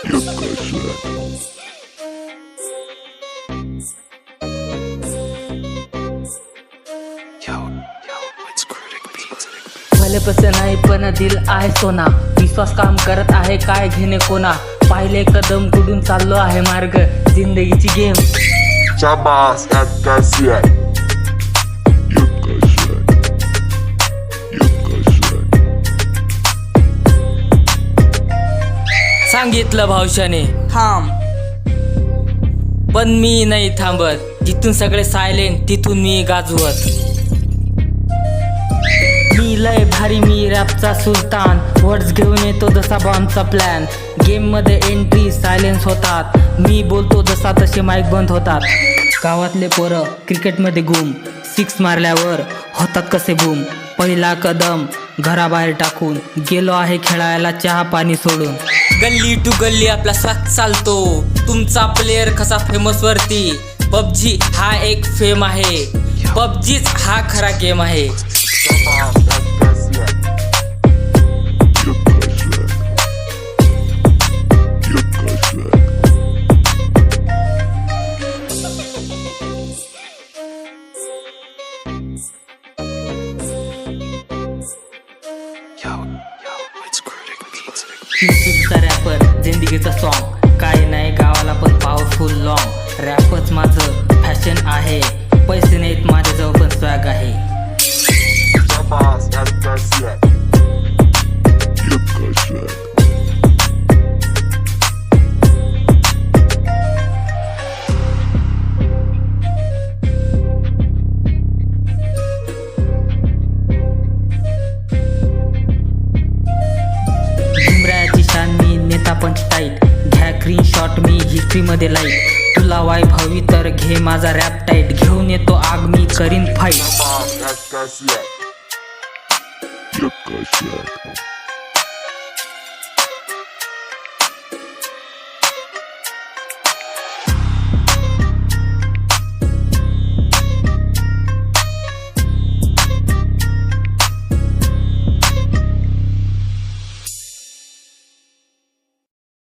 भले पैसे नाही पण दिल आहे सोना, विश्वास काम करत आहे काय घेणे कोणा, पाहिले कदम कुठून चाललो आहे मार्ग, जिंदगीची गेम Chabas FKC. सांगितलं भावशाने थांब. पण मी नाही थांबत, जिथून सगळे सायलेंट तिथून मी गाजवत. मी लय भारी, मी रॅपचा सुलतान, वर्ड्स घेऊन येतो जसा बॉम्बचा प्लॅन. गेम मध्ये एंट्री सायलेन्स होतात, मी बोलतो जसा तसे माईक बंद होतात. गावातले पोरं क्रिकेटमध्ये गुम, सिक्स मारल्यावर होतात कसे बूम. पहिला कदम घराबाहेर टाकून गेलो आहे खेळायला चहा पाणी सोडून. गल्ली टू गल्ली आपला साथ चालतो, तुमचा प्लेअर कसा फेमस वरती. पबजी हा एक फेम आहे, पबजीच हा खरा गेम आहे. तुमचा रॅपर जिंदगीचा सॉन्ग, काय नाही गावाला पण पॉवरफुल लॉंग. रॅपच माझं फॅशन आहे, पैसे नाहीत माझ्याजवळ पण स्वॅग आहे. Chabas FKC. झुमऱ्याची शान मी नेता पंच टाईट, घ्या स्क्रीन शॉट मी हिस्ट्री मध्ये लाईट. तुला वाईब हवी तर घे माझा रॅप टाईट, घेऊन येतो आग मी करीन फाईट. Chabas FKC.